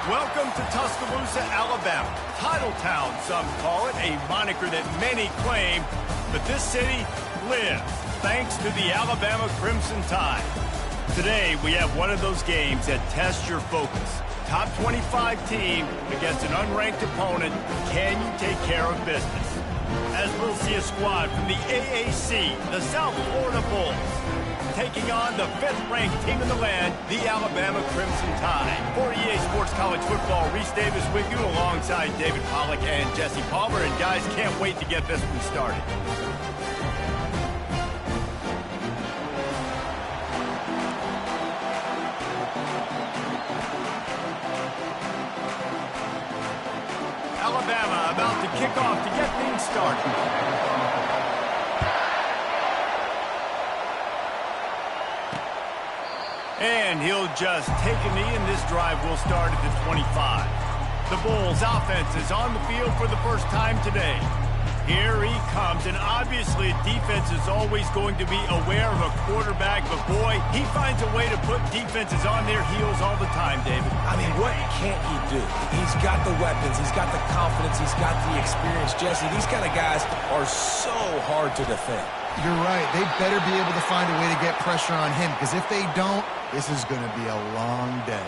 Welcome to Tuscaloosa, Alabama. Titletown, some call it, a moniker that many claim. But this city lives thanks to the Alabama Crimson Tide. Today, we have one of those games that tests your focus. Top 25 team against an unranked opponent. Can you take care of business? As we'll see a squad from the AAC, the South Florida Bulls, taking on the 5th-ranked team in the land, the Alabama Crimson Tide. For EA Sports College Football, Reese Davis with you alongside David Pollack and Jesse Palmer. And guys, can't wait to get this one started. Alabama about to kick off to get things started. And he'll just take a knee, and this drive will start at the 25. The Bulls' offense is on the field for the first time today. Here he comes, and obviously defense is always going to be aware of a quarterback, but boy, he finds a way to put defenses on their heels all the time, David. I mean, what can't he do? He's got the weapons, he's got the confidence, he's got the experience. Jesse, these kind of guys are so hard to defend. You're right. They better be able to find a way to get pressure on him, because if they don't, this is going to be a long day.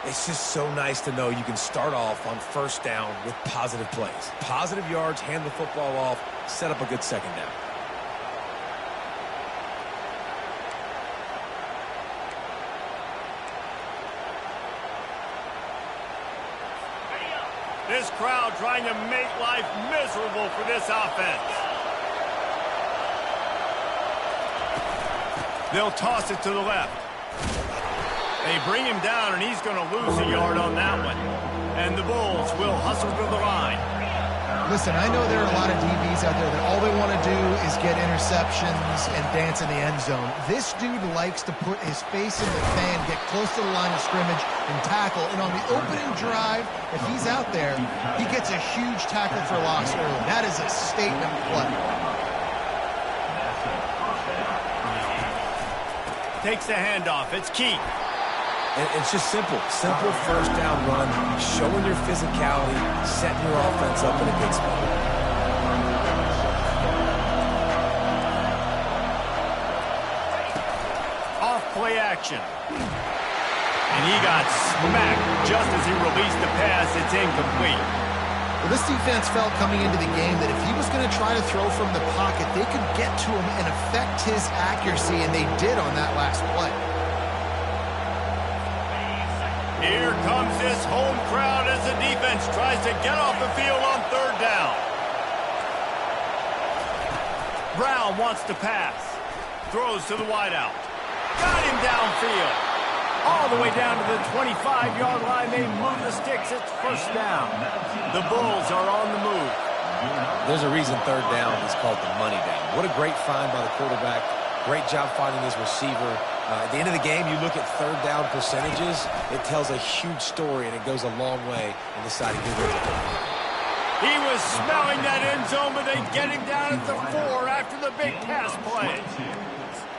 It's just so nice to know you can start off on first down with positive plays. Positive yards, hand the football off, set up a good second down. This crowd trying to make life miserable for this offense. They'll toss it to the left. They bring him down, and he's going to lose a yard on that one. And the Bulls will hustle to the line. Listen, I know there are a lot of DBs out there that all they want to do is get interceptions and dance in the end zone. This dude likes to put his face in the fan, get close to the line of scrimmage, and tackle. And on the opening drive, if he's out there, he gets a huge tackle for loss early. That is a statement play. Takes the handoff. It's Keith. It's just simple first down run, showing your physicality, setting your offense up in a good spot. Off play action. And he got smacked just as he released the pass. It's incomplete. Well, this defense felt coming into the game that if he was going to try to throw from the pocket, they could get to him and affect his accuracy, and they did on that last play. Here comes this home crowd as the defense tries to get off the field on third down. Brown wants to pass. Throws to the wideout. Got him downfield. All the way down to the 25-yard line. They move the sticks. It's first down. The Bulls are on the move. There's a reason third down is called the money down. What a great find by the quarterback. Great job finding his receiver. At the end of the game, you look at third down percentages. It tells a huge story, and it goes a long way in deciding who wins it. He was smelling that end zone, but they get him down at the 4 after the big pass play.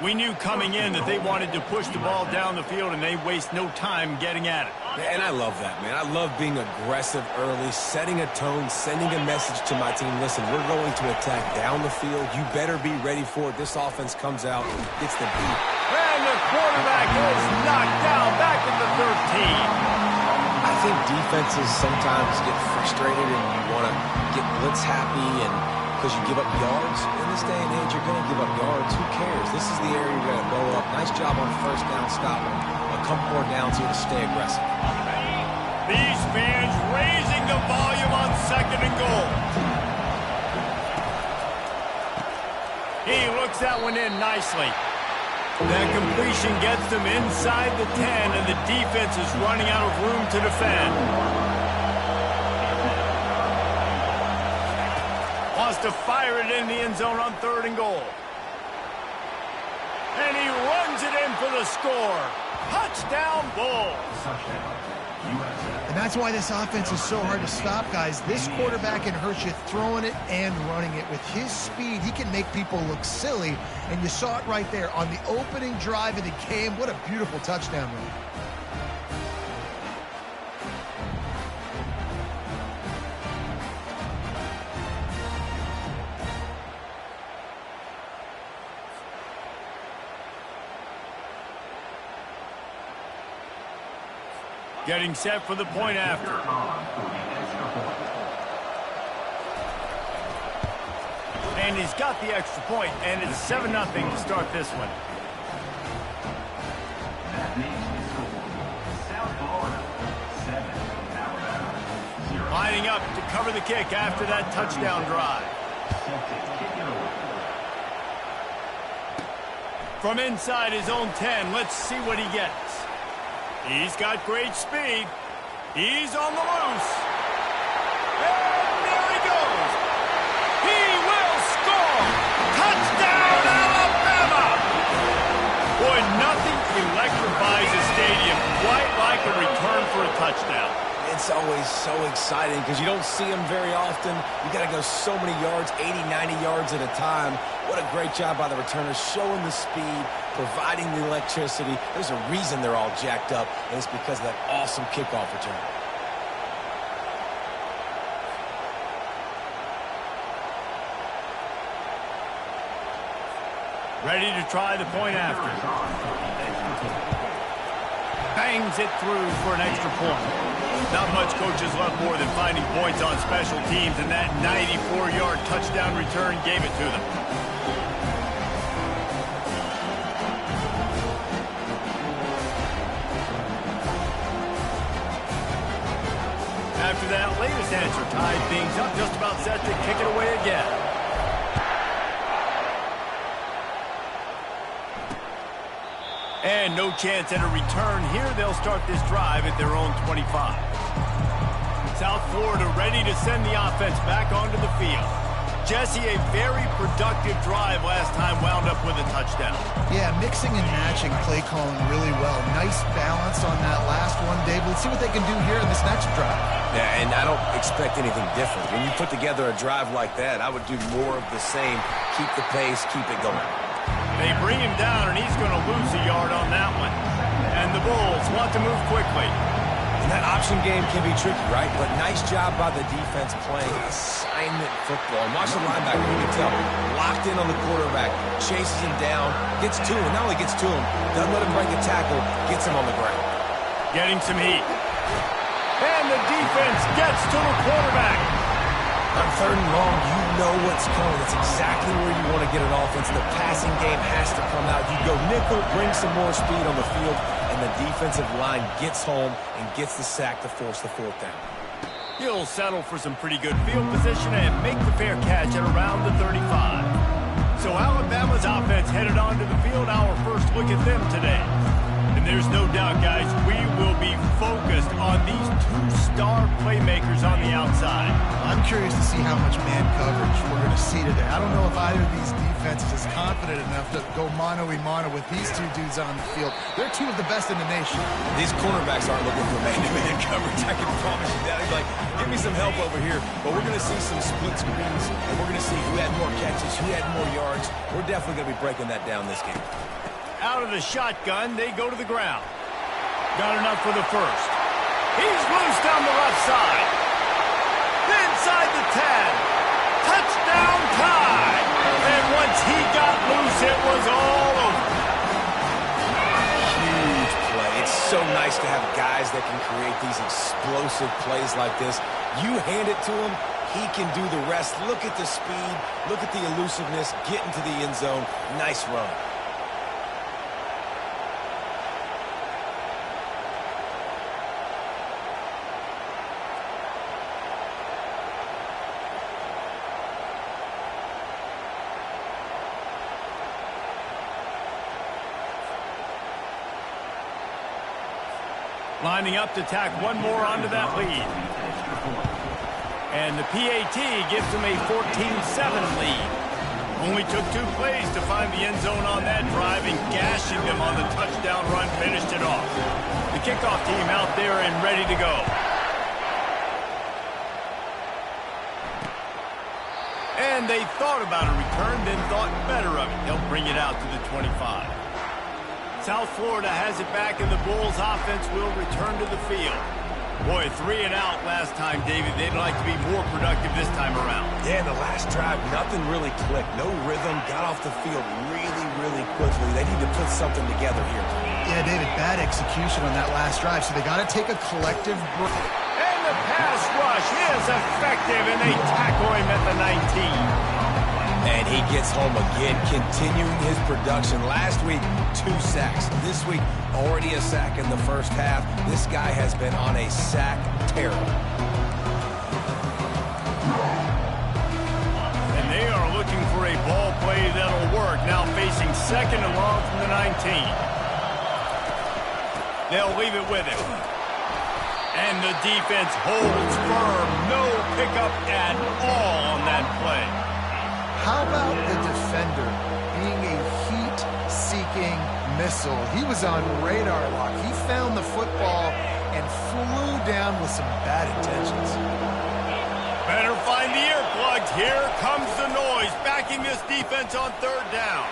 We knew coming in that they wanted to push the ball down the field, and they waste no time getting at it. And I love that, man. I love being aggressive early, setting a tone, sending a message to my team. Listen, we're going to attack down the field. You better be ready for it. This offense comes out, gets the beat. And the quarterback is knocked down back at the 13. I think defenses sometimes get frustrated and you want to get blitz happy and because you give up yards. In this day and age, you're going to give up yards. Who cares? This is the area you're going to blow up. Nice job on first down, stop them. A couple more downs here to stay aggressive. These fans raising the volume on second and goal. He looks that one in nicely. That completion gets them inside the 10, and the defense is running out of room to defend. Wants to fire it in the end zone on third and goal. And he runs it in for the score. Touchdown, Bulls. And that's why this offense is so hard to stop, guys. This quarterback can hurt you throwing it and running it. With his speed, he can make people look silly. And you saw it right there on the opening drive of the game. What a beautiful touchdown run. Getting set for the point after. And he's got the extra point, and it's 7-0 to start this one. Lining up to cover the kick after that touchdown drive. From inside his own 10, let's see what he gets. He's got great speed. He's on the loose. And there he goes. He will score. Touchdown, Alabama! Boy, nothing electrifies a stadium quite like a return for a touchdown. It's always so exciting because you don't see them very often. You got to go so many yards, 80, 90 yards at a time. What a great job by the returners, showing the speed, providing the electricity. There's a reason they're all jacked up, and it's because of that awesome kickoff return. Ready to try the point after. Bangs it through for an extra point. Not much coaches love more than finding points on special teams, and that 94-yard touchdown return gave it to them. After that latest answer tied things up, just about set to kick it away again. And no chance at a return here. They'll start this drive at their own 25. South Florida ready to send the offense back onto the field. Jesse, a very productive drive last time wound up with a touchdown. Yeah, mixing and matching play calling really well. Nice balance on that last one, Dave. Let's see what they can do here in this next drive. Yeah, and I don't expect anything different. When you put together a drive like that, I would do more of the same. Keep the pace, keep it going. They bring him down, and he's going to lose a yard on that one. And the Bulls want to move quickly. And that option game can be tricky, right? But nice job by the defense playing assignment football. And watch the linebacker, you can tell. Locked in on the quarterback, chases him down, gets to him. Not only gets to him, doesn't let him break a tackle, gets him on the ground. Getting some heat. And the defense gets to the quarterback. On 3rd and long, you know what's coming. It's exactly where you want to get an offense. The passing game has to come out. You go nickel, bring some more speed on the field, and the defensive line gets home and gets the sack to force the 4th down. He'll settle for some pretty good field position and make the fair catch at around the 35. So Alabama's offense headed onto the field. Our first look at them today. And there's no doubt, guys, we will be focused on these 2 star playmakers on the outside. I'm curious to see how much man coverage we're going to see today. I don't know if either of these defenses is confident enough to go mano-a-mano with these 2 dudes on the field. They're 2 of the best in the nation. These cornerbacks aren't looking for man-to-man coverage. I can promise you that. He's like, give me some help over here. But we're going to see some split screens, and we're going to see who had more catches, who had more yards. We're definitely going to be breaking that down this game. Out of the shotgun, they go to the ground. Got enough for the first. He's loose down the left side. Inside the 10. Touchdown tie. And once he got loose, it was all over. Huge play. It's so nice to have guys that can create these explosive plays like this. You hand it to him, he can do the rest. Look at the speed. Look at the elusiveness. Get into the end zone. Nice run. Lining up to tack one more onto that lead. And the PAT gives them a 14-7 lead. Only took 2 plays to find the end zone on that drive, and gashing them on the touchdown run finished it off. The kickoff team out there and ready to go. And they thought about a return, then thought better of it. They'll bring it out to the 25. South Florida has it back, and the Bulls offense will return to the field. Boy, 3 and out last time, David. They'd like to be more productive this time around. Yeah, in the last drive, nothing really clicked. No rhythm, got off the field really quickly. They need to put something together here. Yeah, David, bad execution on that last drive, so they got to take a collective break. And the pass rush is effective, and they tackle him at the 19. And he gets home again, continuing his production. Last week, 2 sacks. This week, already a sack in the first half. This guy has been on a sack tear. And they are looking for a ball play that'll work. Now facing 2nd and long from the 19. They'll leave it with him. And the defense holds firm. No pickup at all on that play. How about the defender being a heat-seeking missile? He was on radar lock. He found the football and flew down with some bad intentions. Better find the earplugs. Here comes the noise, backing this defense on 3rd down.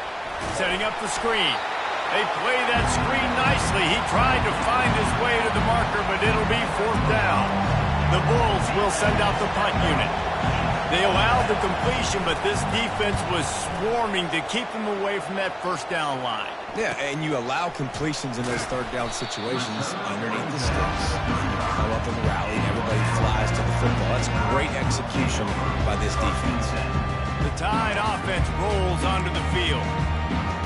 Setting up the screen. They play that screen nicely. He tried to find his way to the marker, but it'll be 4th down. The Bulls will send out the punt unit. They allowed the completion, but this defense was swarming to keep them away from that 1st down line. Yeah, and you allow completions in those 3rd down situations underneath the sticks. You come up in the rally, and everybody flies to the football. That's great execution by this defense. The Tide offense rolls onto the field.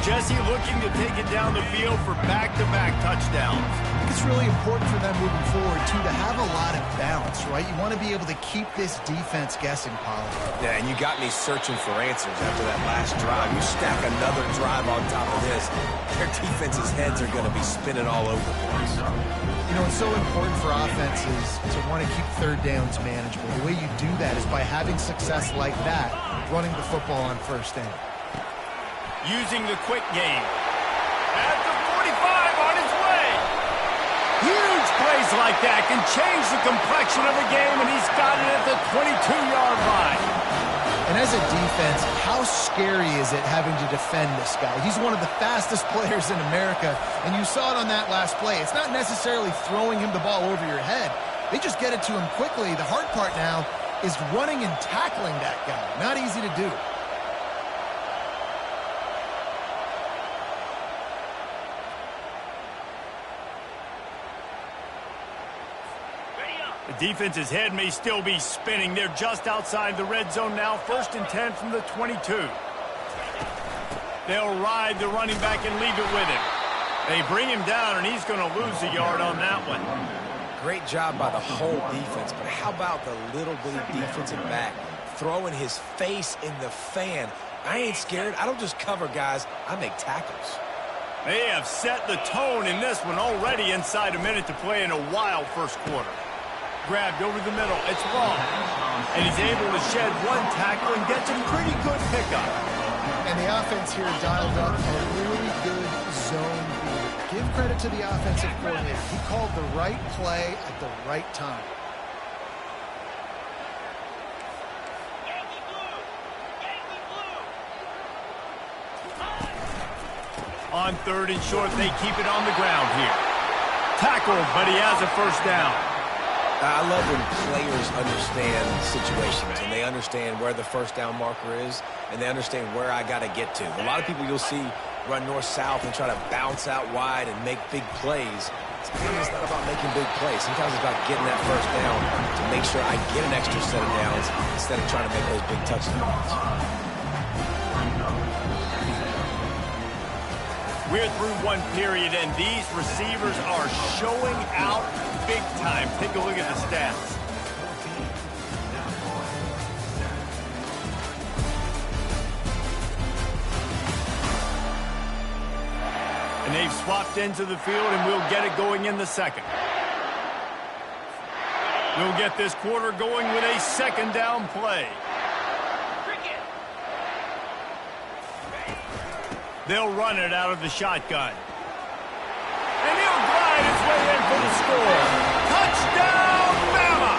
Jesse looking to take it down the field for back-to-back touchdowns. I think it's really important for them moving forward, too, to have a lot of balance, right? You want to be able to keep this defense guessing, Pollard. Yeah, and you got me searching for answers after that last drive. You stack another drive on top of this, their defense's heads are going to be spinning all over the place. You know, it's so important for offenses to want to keep 3rd downs manageable. The way you do that is by having success like that, running the football on 1st down. Using the quick game. At the 45 on his way. Huge plays like that can change the complexion of a game, and he's got it at the 22-yard line. And as a defense, how scary is it having to defend this guy? He's one of the fastest players in America, and you saw it on that last play. It's not necessarily throwing him the ball over your head. They just get it to him quickly. The hard part now is running and tackling that guy. Not easy to do. The defense's head may still be spinning. They're just outside the red zone now. 1st and 10 from the 22. They'll ride the running back and leave it with him. They bring him down, and he's going to lose a yard on that one. Great job by the whole defense, but how about the little bitty defensive back throwing his face in the fan? I ain't scared. I don't just cover guys. I make tackles. They have set the tone in this one already inside a minute to play in a wild 1st quarter. Grabbed over the middle. It's long. And he's able to shed 1 tackle and gets a pretty good pickup. And the offense here dialed up a really good zone read. Give credit to the offensive coordinator. He called the right play at the right time. On 3rd and short, they keep it on the ground here. Tackled, but he has a 1st down. I love when players understand situations and they understand where the 1st down marker is and they understand where I got to get to. A lot of people you'll see run north-south and try to bounce out wide and make big plays. Sometimes it's not about making big plays. Sometimes it's about getting that 1st down to make sure I get an extra set of downs instead of trying to make those big touchdowns. We're through 1 period, and these receivers are showing out big time. Take a look at the stats. And they've swapped into the field, and we'll get it going in the 2nd. We'll get this quarter going with a 2nd down play. They'll run it out of the shotgun. And he'll glide his way in for the score. Touchdown, Bama!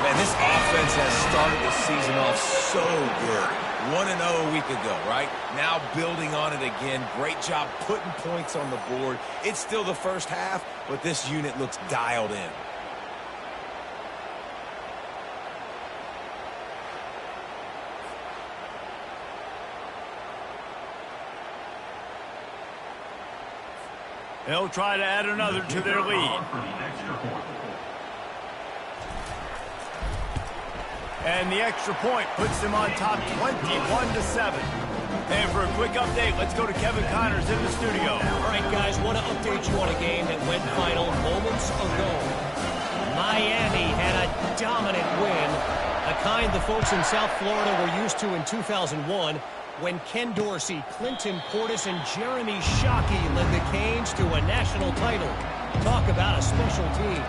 Man, this offense has started the season off so good. 1-0 a week ago, right? Now building on it again. Great job putting points on the board. It's still the first half, but this unit looks dialed in. They'll try to add another to their lead. And the extra point puts them on top 21-7. And for a quick update, let's go to Kevin Connors in the studio. All right, guys, want to update you on a game that went final moments ago. Miami had a dominant win, a kind the folks in South Florida were used to in 2001, when Ken Dorsey, Clinton Portis, and Jeremy Shockey led the Canes to a national title. Talk about a special team.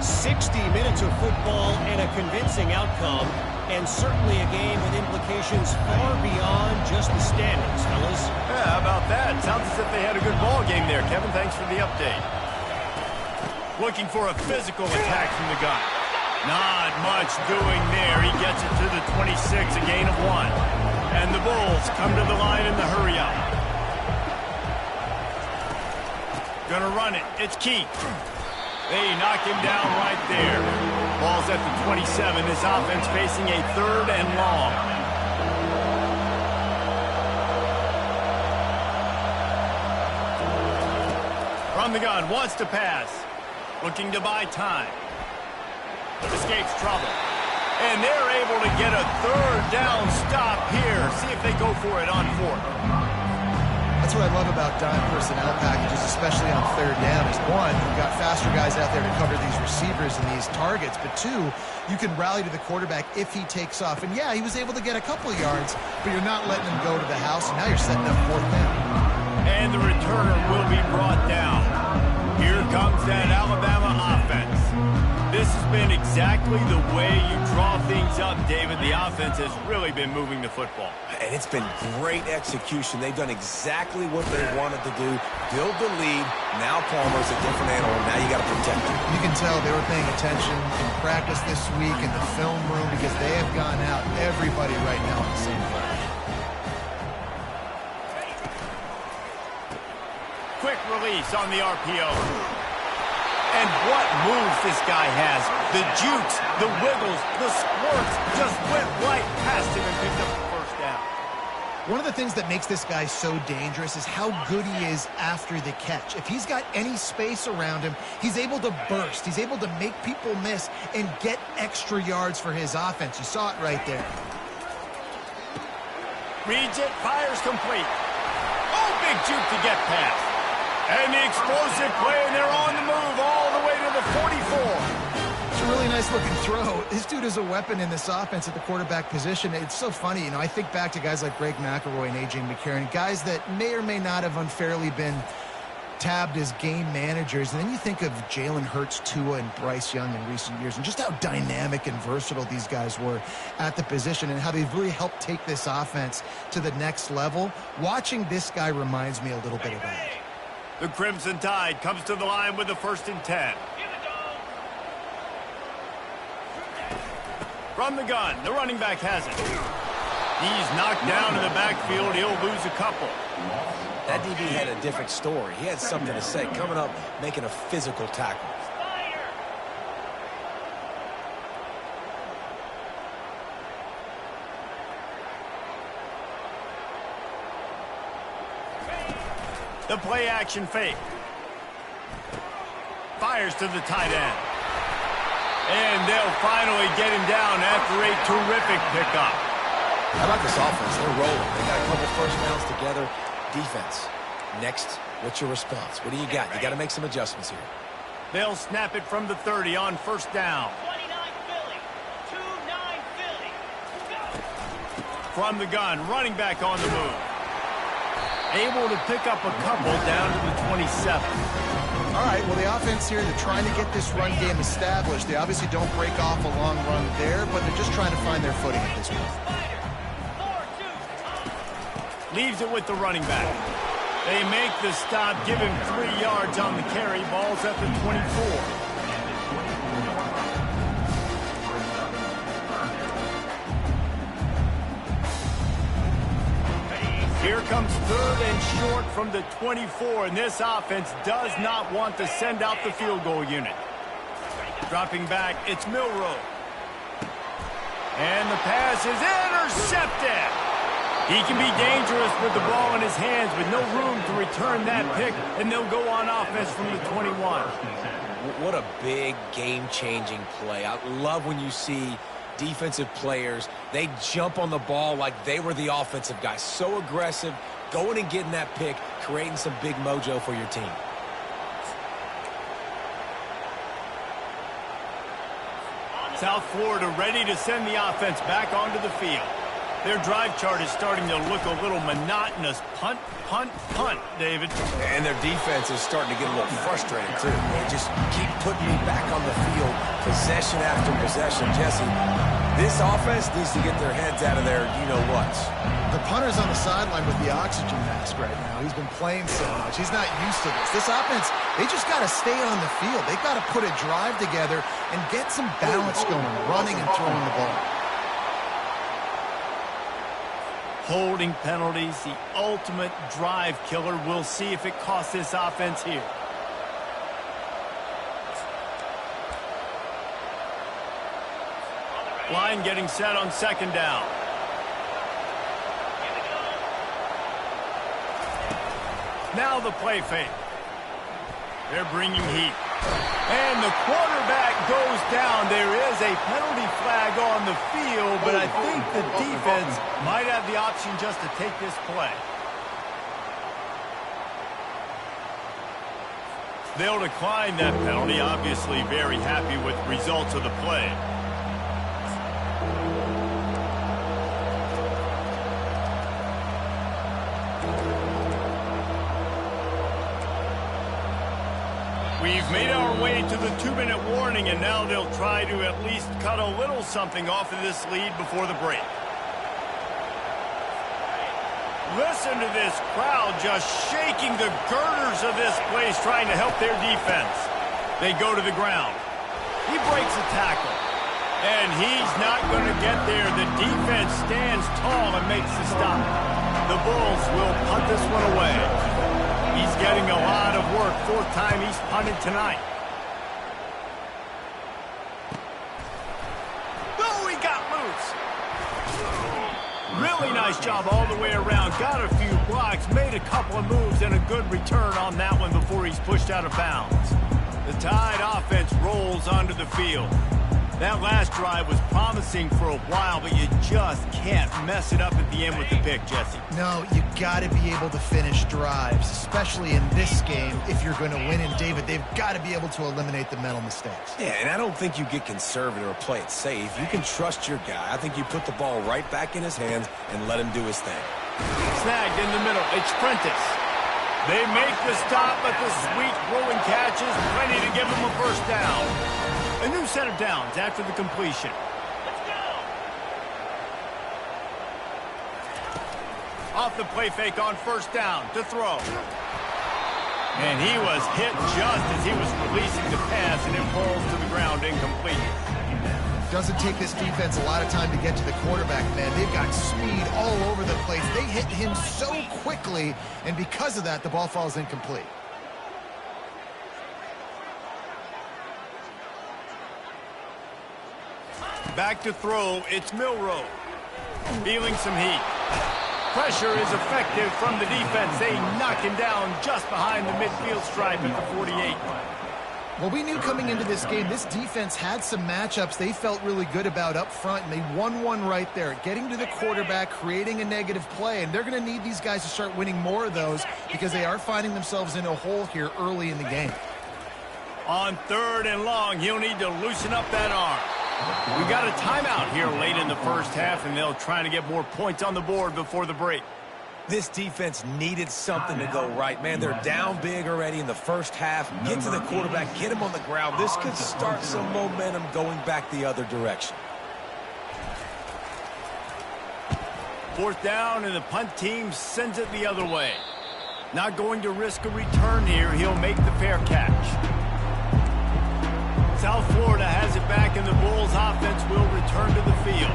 60 minutes of football and a convincing outcome, and certainly a game with implications far beyond just the standings, fellas. Yeah, how about that? Sounds as if they had a good ball game there. Kevin, thanks for the update. Looking for a physical attack from the gun. Not much doing there. He gets it to the 26, a gain of 1. And the Bulls come to the line in the hurry-up. Gonna run it. It's Keith. They knock him down right there. Ball's at the 27. This offense facing a 3rd and long. From the gun, wants to pass. Looking to buy time. Escapes trouble. And they're able to get a 3rd down stop here. See if they go for it on 4th. That's what I love about dime personnel packages, especially on 3rd down, is 1, you've got faster guys out there to cover these receivers and these targets, but 2, you can rally to the quarterback if he takes off. And yeah, he was able to get a couple of yards, but you're not letting him go to the house, and now you're setting up 4th down. And the returner will be brought down. Here comes that Alabama offense. This has been exactly the way you draw things up, David. The offense has really been moving the football. And it's been great execution. They've done exactly what they wanted to do. Build the lead. Now Palmer's a different animal. Now you got to protect him. You can tell they were paying attention in practice this week in the film room because they have gone out, everybody right now on the same page. Quick release on the RPO. And what moves this guy has. The jukes, the wiggles, the squirts just went right past him and picked up the 1st down. One of the things that makes this guy so dangerous is how good he is after the catch. If he's got any space around him, he's able to burst. He's able to make people miss and get extra yards for his offense. You saw it right there. Reads it, fires complete. Oh, big juke to get past. And the explosive play, and they're on the move all the way to the 44. It's a really nice-looking throw. This dude is a weapon in this offense at the quarterback position. It's so funny, you know, I think back to guys like Greg McElroy and A.J. McCarron, guys that may or may not have unfairly been tabbed as game managers. And then you think of Jalen Hurts, Tua, and Bryce Young in recent years, and just how dynamic and versatile these guys were at the position and how they've really helped take this offense to the next level. Watching this guy reminds me a little bit of that. The Crimson Tide comes to the line with the 1st and 10. From the gun, the running back has it. He's knocked down in the backfield. He'll lose a couple. That DB had a different story. He had something to say. Coming up, making a physical tackle. The play-action fake. Fires to the tight end. And they'll finally get him down after a terrific pickup. How about this offense? They're rolling. They got a couple 1st downs together. Defense. Next, what's your response? What do you got? You got to make some adjustments here. They'll snap it from the 30 on 1st down. 29 Philly. 2-9 Philly. Go. From the gun, running back on the move. Able to pick up a couple down to the 27. All right, well, the offense here, they're trying to get this run game established. They obviously don't break off a long run there, but they're just trying to find their footing at this point. Leaves it with the running back. They make the stop, give him 3 yards on the carry. Ball's at the 24. Here comes 3rd and short from the 24, and this offense does not want to send out the field goal unit. Dropping back, it's Milroe. And the pass is intercepted. He can be dangerous with the ball in his hands, with no room to return that pick, and they'll go on offense from the 21. What a big game-changing play. I love when you see defensive players, they jump on the ball like they were the offensive guy. So aggressive, going and getting that pick, creating some big mojo for your team. South Florida ready to send the offense back onto the field. Their drive chart is starting to look a little monotonous. Punt, punt, punt, David. And their defense is starting to get a little frustrated, too. They just keep putting me back on the field, possession after possession. Jesse, this offense needs to get their heads out of their you-know-whats. The punter's on the sideline with the oxygen mask right now. He's been playing so much. He's not used to this. This offense, they just got to stay on the field. They've got to put a drive together and get some balance going, running and throwing the ball. Holding penalties, the ultimate drive killer. We'll see if it costs this offense here. Line getting set on 2nd down. Now the play fake. They're bringing heat. And the quarterback goes down. There is a penalty flag on the field, but I think the defense might have the option just to take this play. They'll decline that penalty, obviously very happy with the results of the play. We've made our way to the 2-minute warning, and now they'll try to at least cut a little something off of this lead before the break. Listen to this crowd just shaking the girders of this place, trying to help their defense. They go to the ground. He breaks a tackle, and he's not going to get there. The defense stands tall and makes the stop. The Bulls will punt this one away. He's getting a lot of work. 4th time he's punted tonight. Oh, he got loose. Really nice job all the way around. Got a few blocks, made a couple of moves, and a good return on that one before he's pushed out of bounds. The Tide offense rolls onto the field. That last drive was promising for a while, but you just can't mess it up at the end with the pick, Jesse. No, you got to be able to finish drives, especially in this game. If you're going to win, and David, they've got to be able to eliminate the mental mistakes. Yeah, and I don't think you get conservative or play it safe. You can trust your guy. I think you put the ball right back in his hands and let him do his thing. Snagged in the middle. It's Prentice. They make the stop, but the sweet rolling catch is plenty to give them a first down. A new set of downs after the completion. Let's go. Off the play fake on 1st down to throw. And he was hit just as he was releasing the pass, and it falls to the ground incomplete. Doesn't take this defense a lot of time to get to the quarterback, man. They've got speed all over the place. They hit him so quickly, and because of that, the ball falls incomplete. Back to throw, it's Milroe. Feeling some heat. Pressure is effective from the defense. They knock him down just behind the midfield stripe at the 48. Well, we knew coming into this game, this defense had some matchups they felt really good about up front, and they won one right there, getting to the quarterback, creating a negative play, and they're going to need these guys to start winning more of those because they are finding themselves in a hole here early in the game. On 3rd and long, he'll need to loosen up that arm. We got a timeout here late in the first half, and they'll try to get more points on the board before the break. This defense needed something to go right. Man, they're down big already in the first half. Get to the quarterback, get him on the ground. This could start some momentum going back the other direction. 4th down, and the punt team sends it the other way. Not going to risk a return here. He'll make the fair catch. South Florida has it back, and the Bulls offense will return to the field.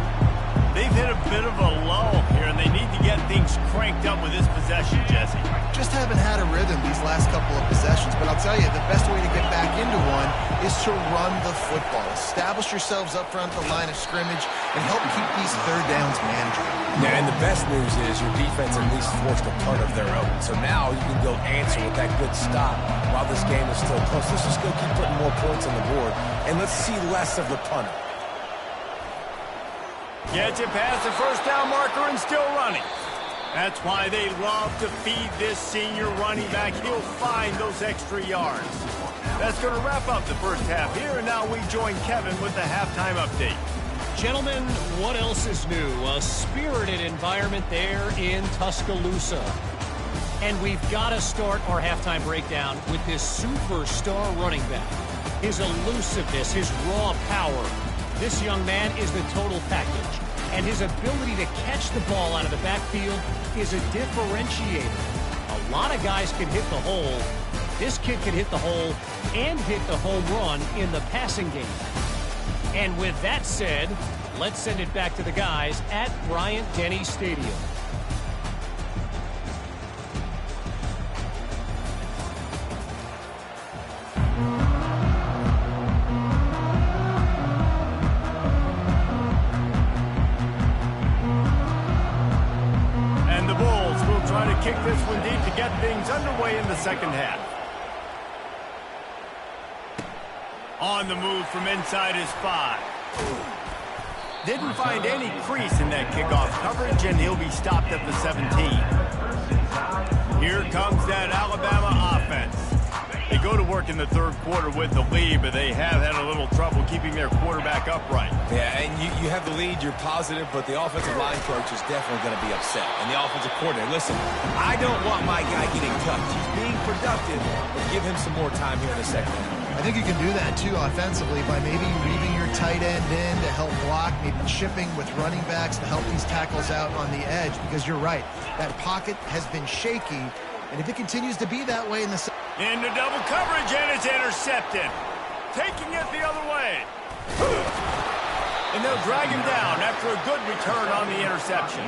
They've hit a bit of a lull here, and they need to get things cranked cranked up with this possession, Jesse? Just haven't had a rhythm these last couple of possessions, but I'll tell you, the best way to get back into one is to run the football. Establish yourselves up front at the line of scrimmage and help keep these third downs manageable. Yeah, and the best news is your defense at least forced a punt of their own. So now you can go answer with that good stop while this game is still close. Let's just go keep putting more points on the board, and let's see less of the punter. Gets it past the first down marker and still running. That's why they love to feed this senior running back. He'll find those extra yards. That's going to wrap up the first half here, and now we join Kevin with the halftime update. Gentlemen, what else is new? A spirited environment there in Tuscaloosa. And we've got to start our halftime breakdown with this superstar running back. His elusiveness, his raw power. This young man is the total package. And his ability to catch the ball out of the backfield is a differentiator. A lot of guys can hit the hole. This kid can hit the hole and hit the home run in the passing game. And with that said, let's send it back to the guys at Bryant-Denny Stadium. And the Bulls will try to kick this one deep to get things underway in the second half. On the move from inside his 5. Didn't find any crease in that kickoff coverage, and he'll be stopped at the 17. Here comes that Alabama offense. They go to work in the third quarter with the lead, but they have had a little trouble keeping their quarterback upright. Yeah, and you have the lead, you're positive, but the offensive line coach is definitely going to be upset. And the offensive coordinator, listen, I don't want my guy getting touched. He's being productive, but give him some more time here in the second half. I think you can do that, too, offensively, by maybe weaving your tight end in to help block, maybe chipping with running backs to help these tackles out on the edge, because you're right. That pocket has been shaky, and if it continues to be that way in the... Into double coverage, and it's intercepted. Taking it the other way. And they'll drag him down after a good return on the interception.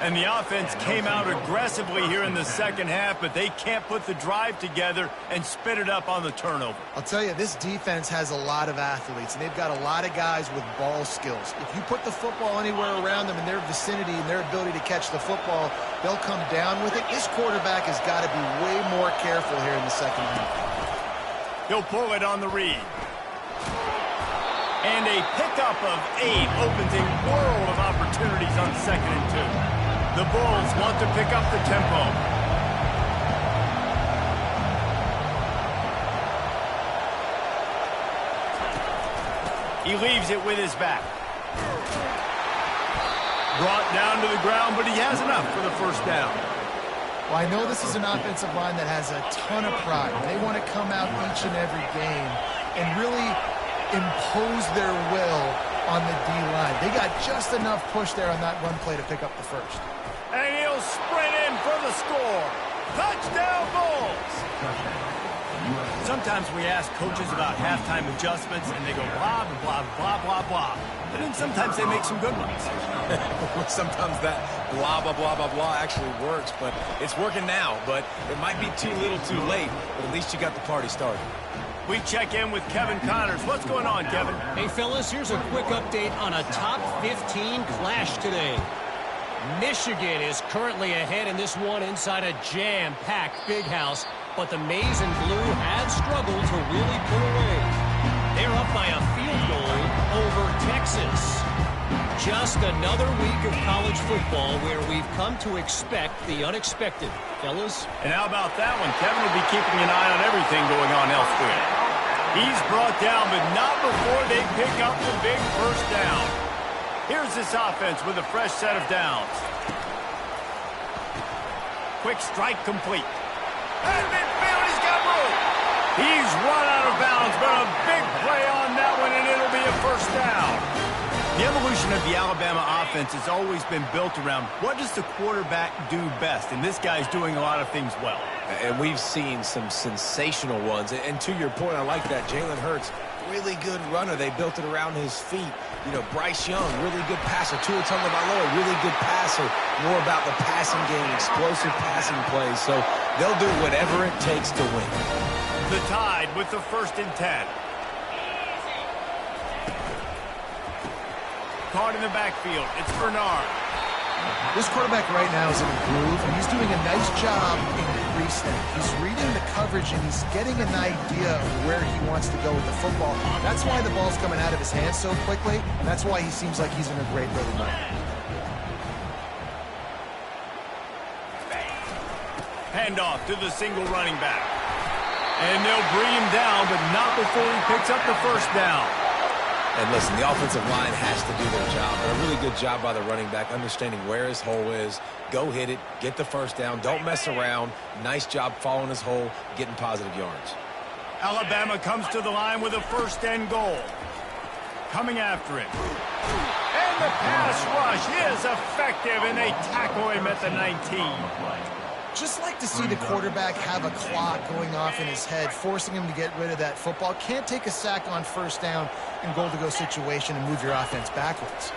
And the offense came out aggressively here in the second half, but they can't put the drive together and spit it up on the turnover. I'll tell you, this defense has a lot of athletes, and they've got a lot of guys with ball skills. If you put the football anywhere around them in their vicinity and their ability to catch the football, they'll come down with it. This quarterback has got to be way more careful here in the second half. He'll pull it on the read. And a pickup of 8 opens a world of opportunities on 2nd and 2. The Bulls want to pick up the tempo. He leaves it with his back. Brought down to the ground, but he has enough for the first down. Well, I know this is an offensive line that has a ton of pride. They want to come out each and every game and really impose their will on the D-line. They got just enough push there on that run play to pick up the first. And he'll sprint in for the score. Touchdown, Bulls! Sometimes we ask coaches about halftime adjustments, and they go blah, blah, blah, blah, blah. But then sometimes they make some good ones. Sometimes that blah, blah, blah, blah, blah actually works, but it's working now. But it might be too little too late, but at least you got the party started. We check in with Kevin Connors. What's going on, Kevin? Hey, fellas, here's a quick update on a top 15 clash today. Michigan is currently ahead in this one inside a jam-packed Big House, but the Maize and Blue have struggled to really pull away. They're up by a field goal over Texas. Just another week of college football where we've come to expect the unexpected. Fellas? And how about that one? Kevin will be keeping an eye on everything going on elsewhere. He's brought down, but not before they pick up the big first down. Here's this offense with a fresh set of downs. Quick strike complete. And midfield, he's got room. He's run out of bounds, but a big play on that one, and it'll be a first down. The evolution of the Alabama offense has always been built around what does the quarterback do best, and this guy's doing a lot of things well. And we've seen some sensational ones. And to your point, I like that. Jalen Hurts really good runner. They built it around his feet. You know, Bryce Young, really good passer. Tua Tagovailoa, really good passer. More about the passing game, explosive passing plays. So they'll do whatever it takes to win. The Tide with the 1st and 10. Caught in the backfield. It's Bernard. This quarterback right now is in a groove, and he's doing a nice job in pre-snap. He's reading the coverage, and he's getting an idea of where he wants to go with the football. That's why the ball's coming out of his hands so quickly, and that's why he seems like he's in a great rhythm right now. Handoff to the single running back. And they'll bring him down, but not before he picks up the 1st down. And listen, the offensive line has to do their job, but a really good job by the running back, understanding where his hole is. Go hit it, get the 1st down, don't mess around. Nice job following his hole, getting positive yards. Alabama comes to the line with a 1st and goal. Coming after it. And the pass rush is effective, and they tackle him at the 19. Just like to see the quarterback have a clock going off in his head, forcing him to get rid of that football. Can't take a sack on 1st down in goal-to-go situation and move your offense backwards.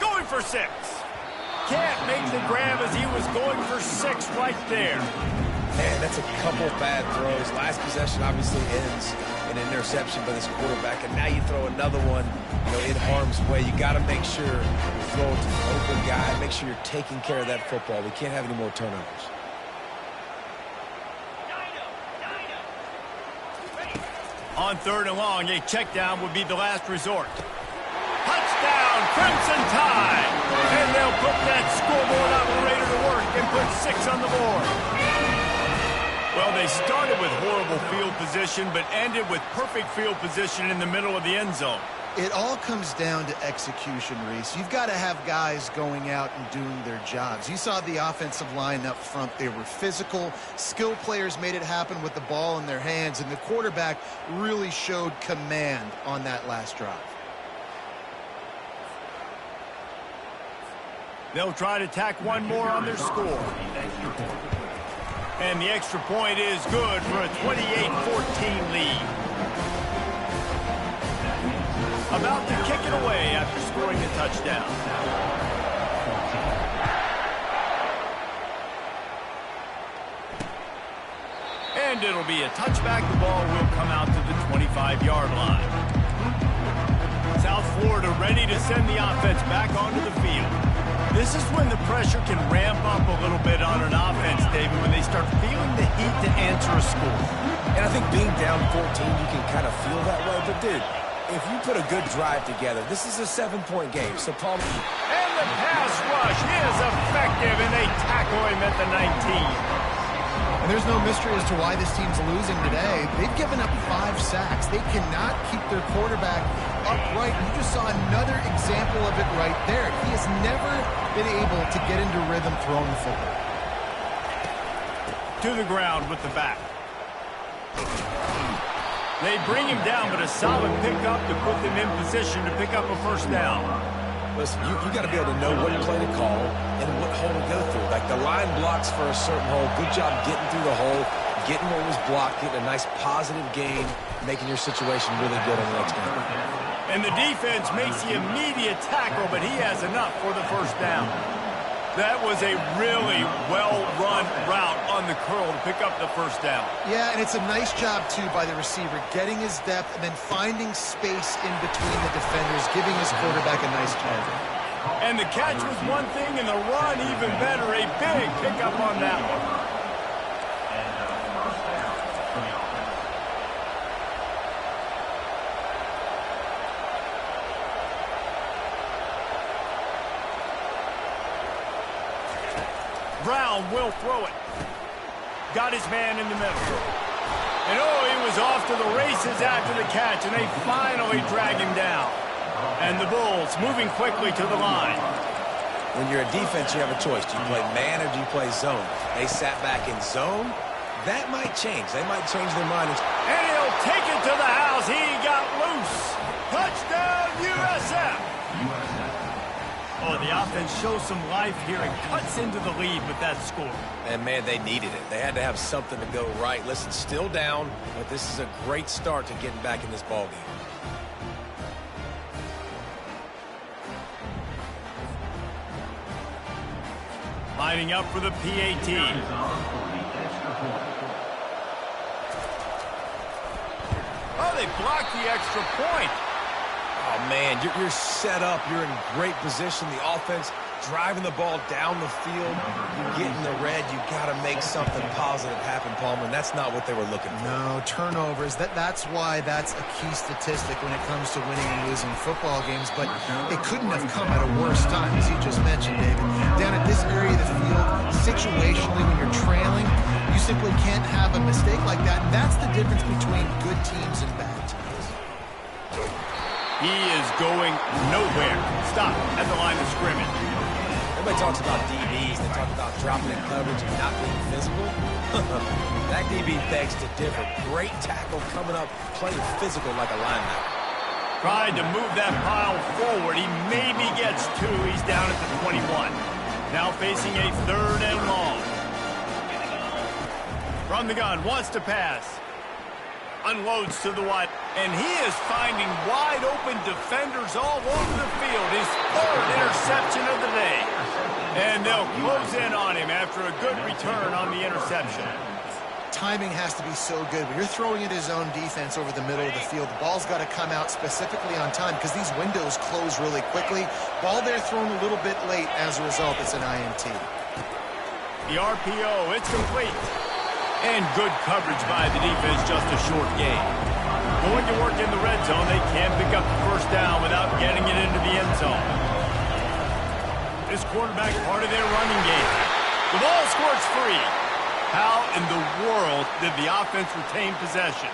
Going for 6. Can't make the grab as he was going for 6 right there. Man, that's a couple bad throws. Last possession obviously ends in an interception by this quarterback, and now you throw another one, you know, in harm's way. You got to make sure you throw it to the open guy. Make sure you're taking care of that football. We can't have any more turnovers. On 3rd and long, a check down would be the last resort. Touchdown, Crimson Tide! And they'll put that scoreboard operator to work and put 6 on the board. Well, they started with horrible field position, but ended with perfect field position in the middle of the end zone. It all comes down to execution, Reese. You've got to have guys going out and doing their jobs. You saw the offensive line up front. They were physical. Skill players made it happen with the ball in their hands, and the quarterback really showed command on that last drive. They'll try to tack one more on their score. And the extra point is good for a 28-14 lead. About to kick it away after scoring a touchdown. And it'll be a touchback. The ball will come out to the 25-yard line. South Florida ready to send the offense back onto the field. This is when the pressure can ramp up a little bit on an offense, David, when they start feeling the heat to answer a score. And I think being down 14, you can kind of feel that way. But, dude, if you put a good drive together, this is a 7-point game. So, Paul. And the pass rush is effective, and they tackle him at the 19. And there's no mystery as to why this team's losing today. They've given up 5 sacks. They cannot keep their quarterback upright. You just saw another example of it right there. He has never been able to get into rhythm throwing the football. To the ground with the back. They bring him down, but a solid pickup to put them in position to pick up a 1st down. Listen, you got to be able to know what play to call and what hole to go through. Like the line blocks for a certain hole. Good job getting through the hole, getting what was blocked, getting a nice positive gain, making your situation really good on the next game. And the defense makes the immediate tackle, but he has enough for the 1st down. That was a really well-run route on the curl to pick up the 1st down. Yeah, and it's a nice job, too, by the receiver, getting his depth and then finding space in between the defenders, giving his quarterback a nice target. And the catch was one thing, and the run even better. A big pickup on that one. Brown will throw it. Got his man in the middle. And oh, he was off to the races after the catch, and they finally drag him down. And the Bulls moving quickly to the line. When you're a defense, you have a choice. Do you play man or do you play zone? They sat back in zone. That might change. They might change their mind. And he'll take it to the house. He got loose. Touchdown, USF. Oh, the offense shows some life here and cuts into the lead with that score. And, man, they needed it. They had to have something to go right. Listen, still down, but this is a great start to getting back in this ballgame. Lining up for the PAT. Oh, they blocked the extra point. Oh, man, you're set up. You're in great position. The offense driving the ball down the field. You get in the red. You got to make something positive happen, Palmer, and that's not what they were looking for. No, turnovers. That's why that's a key statistic when it comes to winning and losing football games, but it couldn't have come at a worse time, as you just mentioned, David. Down at this area of the field, situationally, when you're trailing, you simply can't have a mistake like that, and that's the difference between good teams and bad teams. He is going nowhere. Stop at the line of scrimmage. Everybody talks about DBs. They talk about dropping in coverage and not being physical. That DB begs to differ. Great tackle coming up, playing physical like a linebacker. Tried to move that pile forward. He maybe gets two. He's down at the 21. Now facing a 3rd and long. From the gun, wants to pass. Unloads to the wide, and he is finding wide open defenders all over the field. His 3rd interception of the day. And they'll close in on him after a good return on the interception. Timing has to be so good. When you're throwing at his own defense over the middle of the field, the ball's got to come out specifically on time because these windows close really quickly. Ball there thrown a little bit late. As a result, it's an INT. The RPO, it's complete. And good coverage by the defense, just a short gain. Going to work in the red zone, they can't pick up the first down without getting it into the end zone. This quarterback part of their running game. The ball squirts free. How in the world did the offense retain possession?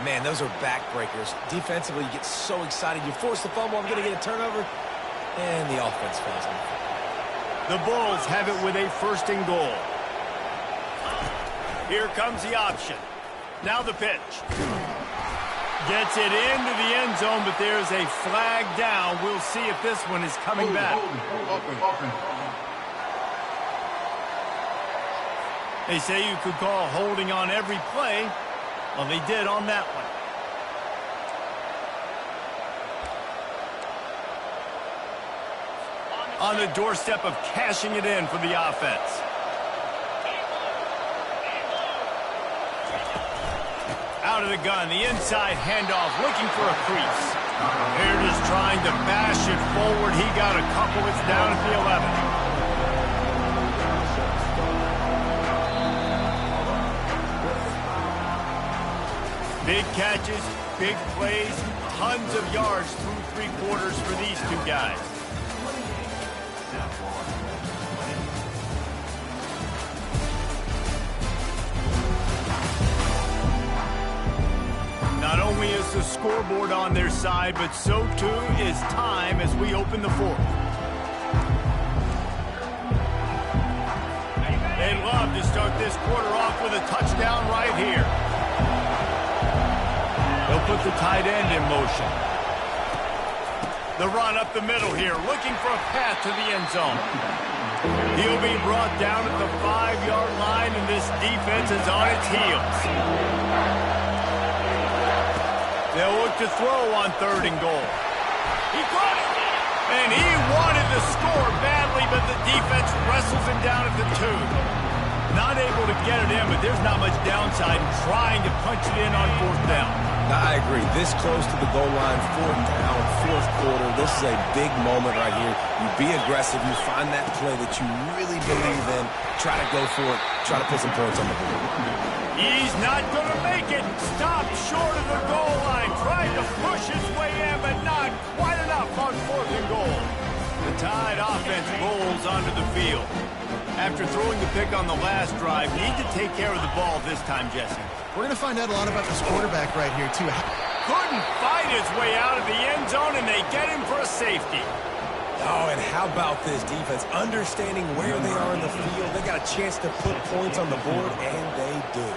Man, those are backbreakers. Defensively, you get so excited. You force the fumble, I'm going to get a turnover, and the offense fails. The Bulls have it with a 1st and goal. Here comes the option. Now the pitch. Gets it into the end zone, but there's a flag down. We'll see if this one is coming back. They say you could call holding on every play. Well, they did on that one. On the doorstep of cashing it in for the offense. Out of the gun, the inside handoff, looking for a crease. Here it is trying to bash it forward. He got a couple. It's down at the 11. Big catches, big plays, tons of yards through 3 quarters for these two guys. Not only is the scoreboard on their side, but so too is time as we open the 4th. They'd love to start this quarter off with a touchdown right here. They'll put the tight end in motion. The run up the middle here, looking for a path to the end zone. He'll be brought down at the 5-yard line, and this defense is on its heels. They'll look to throw on 3rd and goal. He caught it! And he wanted to score badly, but the defense wrestles him down at the 2. Not able to get it in, but there's not much downside in trying to punch it in on 4th down. I agree. This close to the goal line, 4th down, 4th quarter. This is a big moment right here. You be aggressive. You find that play that you really believe in. Try to go for it. Try to put some points on the board. He's not going to make it. Stopped short of the goal line. Tried to push his way in, but not quite enough on 4th and goal. The Tide offense rolls onto the field. After throwing the pick on the last drive, need to take care of the ball this time, Jesse. We're going to find out a lot about this quarterback right here, too. Couldn't fight his way out of the end zone, and they get him for a safety. Oh, and how about this defense? Understanding where they are in the field. They got a chance to put points on the board, and they do.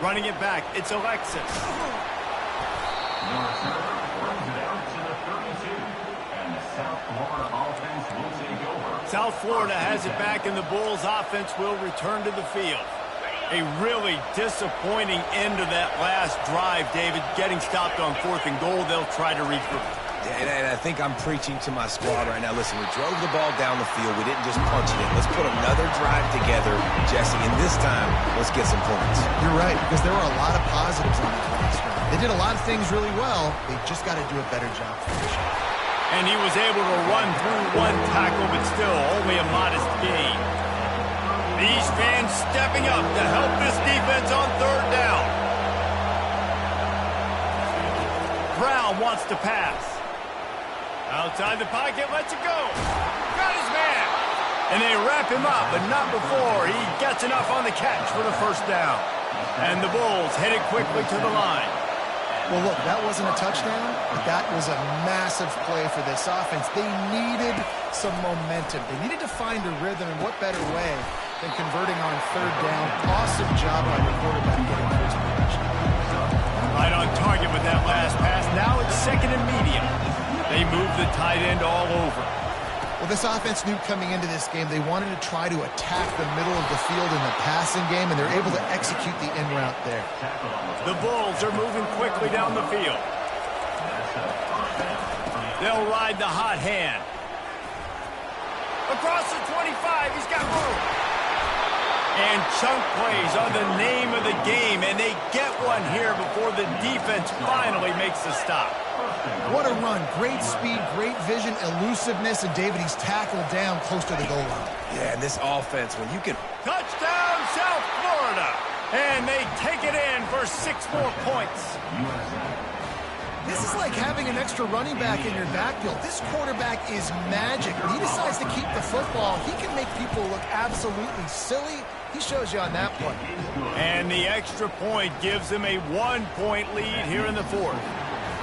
Running it back, it's Alexis. South Florida has it back, and the Bulls offense will return to the field. A really disappointing end to that last drive, David. Getting stopped on 4th and goal, they'll try to regroup. Yeah, and I think I'm preaching to my squad right now. Listen, we drove the ball down the field. We didn't just punch it in. Let's put another drive together, Jesse, and this time, let's get some points. You're right, because there were a lot of positives on that last drive. They did a lot of things really well. They just got to do a better job finishing. And he was able to run through one tackle, but still only a modest gain. These fans stepping up to help this defense on 3rd down. Brown wants to pass. Outside the pocket, lets it go. Got his man. And they wrap him up, but not before he gets enough on the catch for the 1st down. And the Bulls headed quickly to the line. Well, look, that wasn't a touchdown, but that was a massive play for this offense. They needed some momentum. They needed to find a rhythm, and what better way than converting on 3rd down. Awesome job by the quarterback getting first possession. Right on target with that last pass. Now it's 2nd and medium. They move the tight end all over. Well, this offense knew coming into this game they wanted to try to attack the middle of the field in the passing game, and they're able to execute the in route there. The Bulls are moving quickly down the field. They'll ride the hot hand. Across the 25, he's got room. And chunk plays are the name of the game, and they get one here before the defense finally makes the stop. What a run. Great speed, great vision, elusiveness, and David, he's tackled down close to the goal line. Yeah, and this offense, when you can... Touchdown, South Florida! And they take it in for 6 more points. This is like having an extra running back in your backfield. This quarterback is magic. When he decides to keep the football, he can make people look absolutely silly. He shows you on that play. And the extra point gives them a 1-point lead here in the 4th.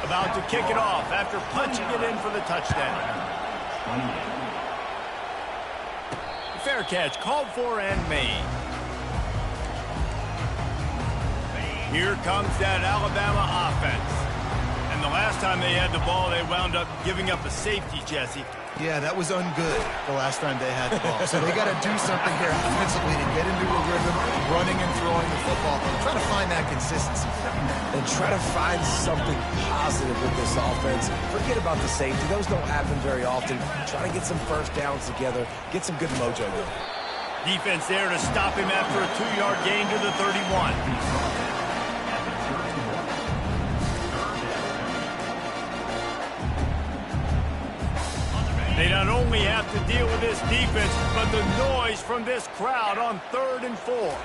About to kick it off after punching it in for the touchdown. Fair catch called for and made. Here comes that Alabama offense. And the last time they had the ball, they wound up giving up a safety, Jesse. Yeah, that was ungood the last time they had the ball. So they got to do something here offensively to get into a rhythm, running and throwing the football. Try to find that consistency. And try to find something positive with this offense. Forget about the safety. Those don't happen very often. Try to get some 1st downs together. Get some good mojo going. Defense there to stop him after a 2-yard gain to the 31. They not only have to deal with this defense, but the noise from this crowd on 3rd and 4.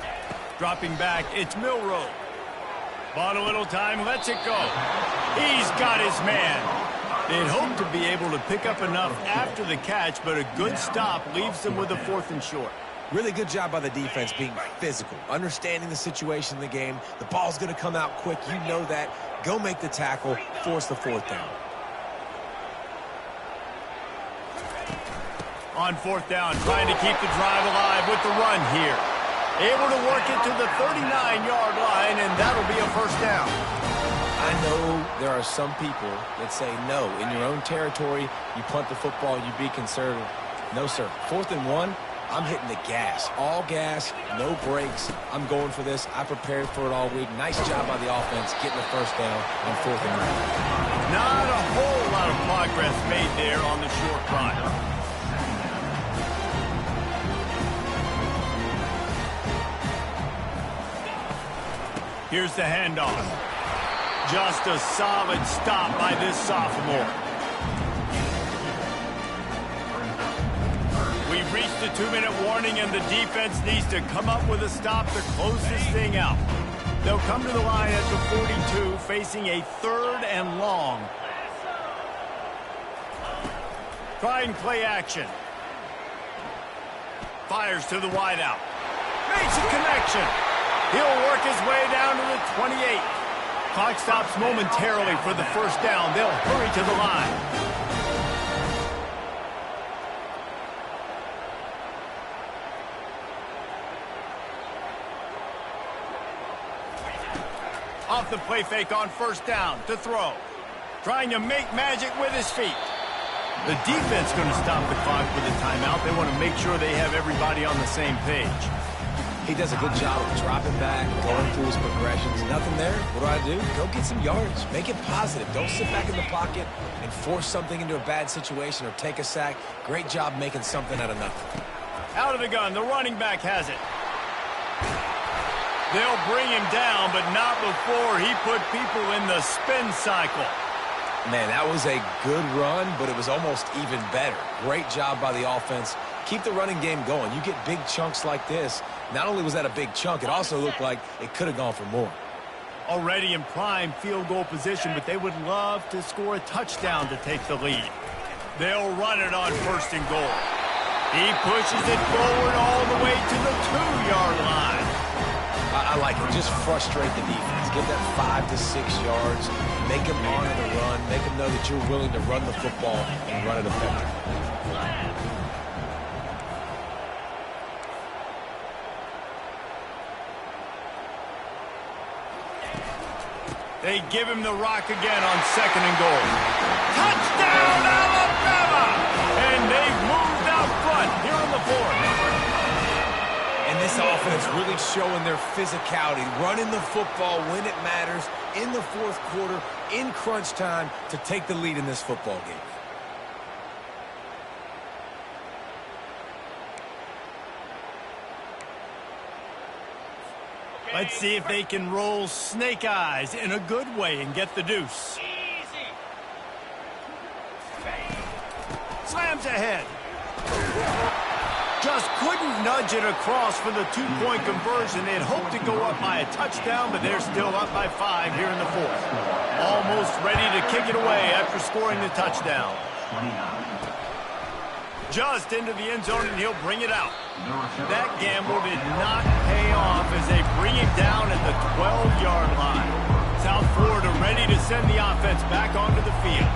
Dropping back, it's Milroe. Bought a little time, lets it go. He's got his man. They'd hoped to be able to pick up enough after the catch, but a good stop leaves them with a 4th and short. Really good job by the defense being physical, understanding the situation in the game. The ball's going to come out quick. You know that. Go make the tackle, force the 4th down. On 4th down, trying to keep the drive alive with the run here. Able to work it to the 39-yard line, and that'll be a 1st down. I know there are some people that say, no, in your own territory, you punt the football, you be conservative. No, sir. 4th and 1, I'm hitting the gas. All gas, no brakes. I'm going for this. I prepared for it all week. Nice job by the offense getting the 1st down on 4th and 1. Not a whole lot of progress made there on the short run. Here's the handoff. Just a solid stop by this sophomore. We've reached the 2-minute warning, and the defense needs to come up with a stop to close this thing out. They'll come to the line at the 42, facing a 3rd and long. Try and play action. Fires to the wideout. Makes a connection. He'll work his way down to the 28. Clock stops momentarily for the 1st down. They'll hurry to the line. Off the play fake on 1st down to throw. Trying to make magic with his feet. The defense going to stop the clock with a timeout. They want to make sure they have everybody on the same page. He does a good job of dropping back, going through his progressions. Nothing there. What do? Go get some yards. Make it positive. Don't sit back in the pocket and force something into a bad situation or take a sack. Great job making something out of nothing. Out of the gun. The running back has it. They'll bring him down, but not before he put people in the spin cycle. Man, that was a good run, but it was almost even better. Great job by the offense. Keep the running game going. You get big chunks like this. Not only was that a big chunk, it also looked like it could have gone for more. Already in prime field goal position, but they would love to score a touchdown to take the lead. They'll run it on 1st and goal. He pushes it forward all the way to the 2-yard line. I like it. Just frustrate the defense. Get that 5 to 6 yards. Make them honor the run. Make them know that you're willing to run the football and run it effectively. They give him the rock again on 2nd and goal. Touchdown, Alabama! And they've moved out front here in the 4th. And this offense really showing their physicality, running the football when it matters, in the 4th quarter, in crunch time, to take the lead in this football game. Let's see if they can roll snake eyes in a good way and get the deuce. Slams ahead. Just couldn't nudge it across for the 2-point conversion. They'd hoped to go up by a touchdown, but they're still up by 5 here in the 4th. Almost ready to kick it away after scoring the touchdown. Just into the end zone, and he'll bring it out. That gamble did not pay off as they bring it down at the 12-yard line. South Florida ready to send the offense back onto the field.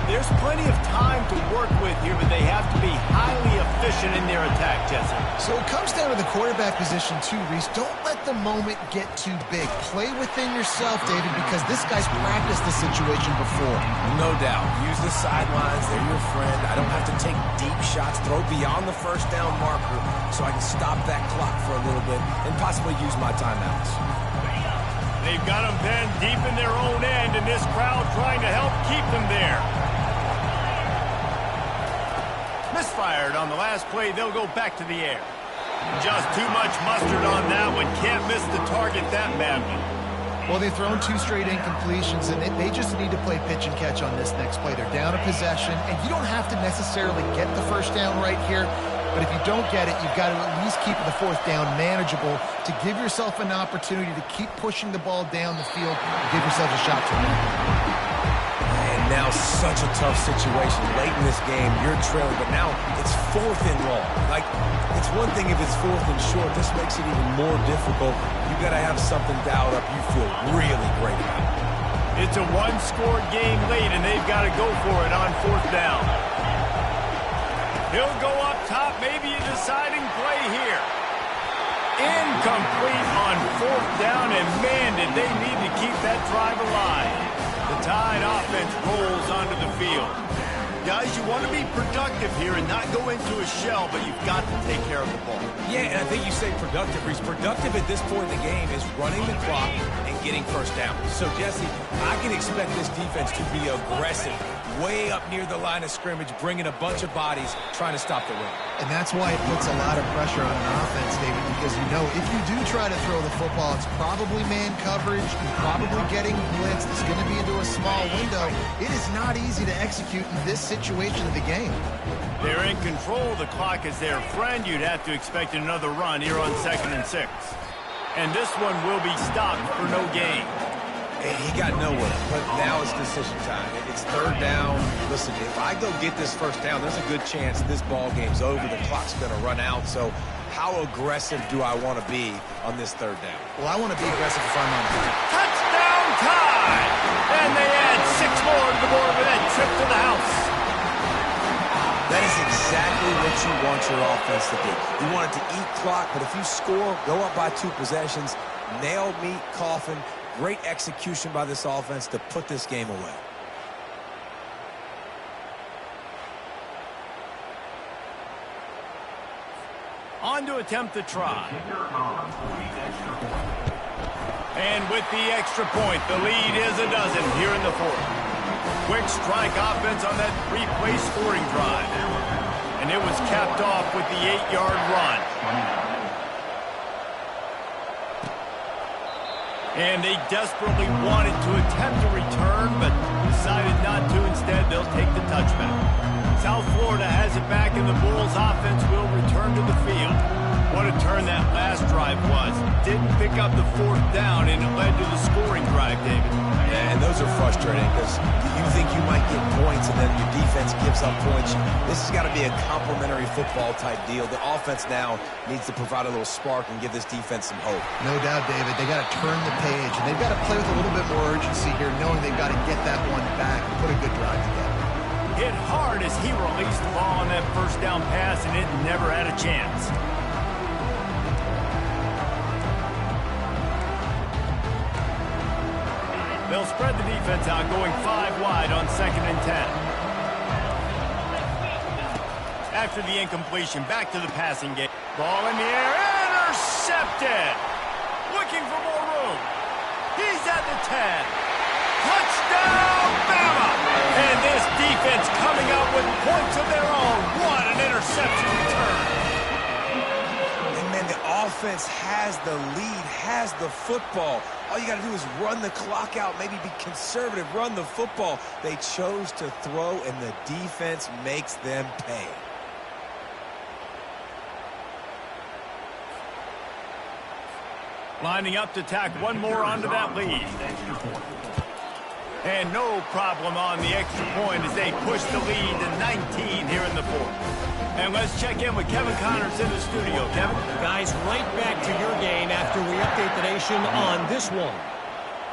There's plenty of time to work with here, but they have to be highly efficient in their attack, Jesse. So it comes down to the quarterback position too, Reese. Don't let the moment get too big. Play within yourself, David, because this guy's practiced the situation before. No doubt. Use the sidelines. They're your friend. I don't have to take deep shots. Throw beyond the 1st down marker so I can stop that clock for a little bit and possibly use my timeouts. They've got them pinned deep in their own end, and this crowd trying to help keep them there. Misfired on the last play. They'll go back to the air. Just too much mustard on that one. Can't miss the target that badly. Well, they've thrown 2 straight incompletions, and they just need to play pitch and catch on this next play. They're down a possession, and you don't have to necessarily get the 1st down right here, but if you don't get it, you've got to at least keep the 4th down manageable to give yourself an opportunity to keep pushing the ball down the field and give yourself a shot to win. And now such a tough situation. Late in this game, you're trailing, but now it's 4th and long. Like, it's one thing if it's 4th and short. This makes it even more difficult. You got to have something dialed up you feel really great about. It's a 1-score game late, and they've got to go for it on 4th down. He'll go up top, maybe a deciding play here. Incomplete on 4th down, and man, did they need to keep that drive alive. The Tide offense rolls onto the field. Guys, you want to be productive here and not go into a shell, but you've got to take care of the ball. Yeah, and I think you say productive, Reese. Productive at this point in the game is running the clock and getting 1st down. So, Jesse, I can expect this defense to be aggressive, way up near the line of scrimmage, bringing a bunch of bodies, trying to stop the run. And that's why it puts a lot of pressure on an offense, David, because you know if you do try to throw the football, it's probably man coverage, you're probably getting blitzed, it's going to be into a small window. It is not easy to execute in this situation of the game. They're in control. The clock is their friend. You'd have to expect another run here on 2nd and 6. And this one will be stopped for no gain. He got nowhere, but now it's decision time. It's 3rd down. Listen, if I go get this 1st down, there's a good chance this ball game's over. The clock's going to run out. So how aggressive do I want to be on this 3rd down? Well, I want to be aggressive if I'm on the field. Touchdown Tide! And they add 6 more to the board with that trip to the house. That is exactly what you want your offense to do. You want it to eat clock, but if you score, go up by 2 possessions, nail, meet, coffin. Great execution by this offense to put this game away. On to attempt the try. And with the extra point, the lead is a dozen here in the fourth. Quick strike offense on that three-play scoring drive. And it was capped off with the 8-yard run. And they desperately wanted to attempt a return, but decided not to. Instead, they'll take the touchback. South Florida has it back, and the Bulls offense will return to the field. What a turn that last drive was. Didn't pick up the fourth down, and it led to the scoring drive, David. Yeah, and those are frustrating because you think you might get points and then your defense gives up points. This has got to be a complementary football type deal. The offense now needs to provide a little spark and give this defense some hope. No doubt, David. They got to turn the page, and they've got to play with a little bit more urgency here, knowing they've got to get that one back and put a good drive together. Hit hard as he released the ball on that first down pass, and it never had a chance. They'll spread the defense out, going 5 wide on 2nd and 10. After the incompletion, back to the passing game. Ball in the air, intercepted! Looking for more room. He's at the 10. Touchdown, Bama! And this defense coming out with points of their own. What an interception return. And man, the offense has the lead, has the football. All you got to do is run the clock out, maybe be conservative, run the football. They chose to throw, and the defense makes them pay. Lining up to tack one more onto that lead. And no problem on the extra point as they push the lead to 19 here in the fourth. And let's check in with Kevin Connors in the studio. Kevin? Guys, right back to your game after we update the nation on this one.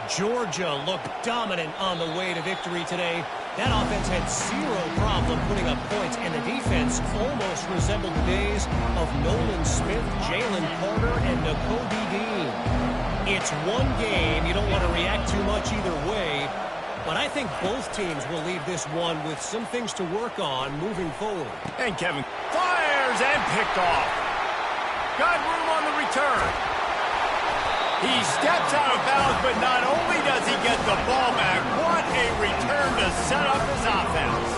Georgia looked dominant on the way to victory today. That offense had zero problem putting up points, and the defense almost resembled the days of Nolan Smith, Jalen Carter, and Nakobe Dean. It's one game. You don't want to react too much either way. But I think both teams will leave this one with some things to work on moving forward. And Kevin fires and picked off. Got room on the return. He steps out of bounds, but not only does he get the ball back, what a return to set up his offense.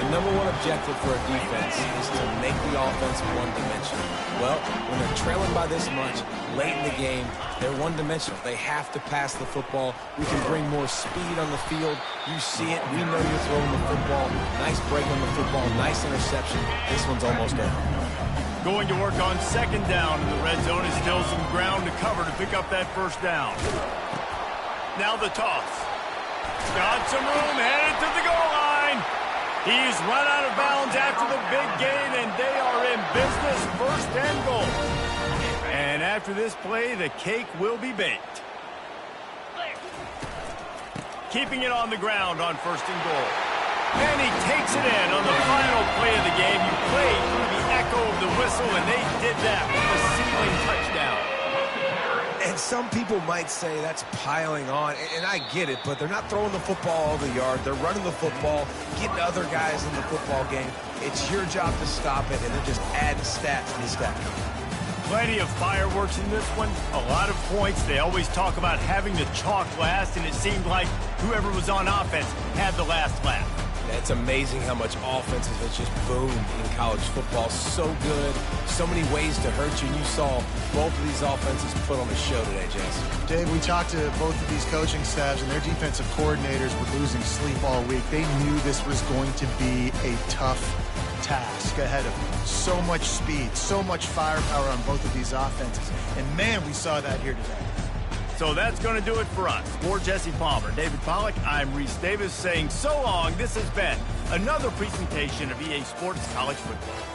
The number one objective for a defense is to make the offense one-dimensional. Well, when they're trailing by this much, late in the game, they're one-dimensional. They have to pass the football. We can bring more speed on the field. You see it. We know you're throwing the football. Nice break on the football. Nice interception. This one's almost over. Going to work on 2nd down, and the red zone is still some ground to cover to pick up that first down. Now the toss. Got some room, headed to the goal line. He's run out of bounds after the big gain, and they are in business, 1st and goal. And after this play, the cake will be baked. Keeping it on the ground on 1st and goal. And he takes it in on the final play of the game. You played through the echo of the whistle, and they did that with a ceiling touchdown. And some people might say that's piling on, and I get it, but they're not throwing the football all the yard. They're running the football, getting other guys in the football game. It's your job to stop it, and they're just adding stats to the stat. Plenty of fireworks in this one. A lot of points. They always talk about having the chalk last, and it seemed like whoever was on offense had the last laugh. It's amazing how much offenses have just boomed in college football. So good. So many ways to hurt you. And you saw both of these offenses put on a show today, Jason. Dave, we talked to both of these coaching staffs, and their defensive coordinators were losing sleep all week. They knew this was going to be a tough task ahead of them. So much speed, so much firepower on both of these offenses. And, man, we saw that here today. So that's going to do it for us. For Jesse Palmer, David Pollack, I'm Reese Davis saying so long. This has been another presentation of EA Sports College Football.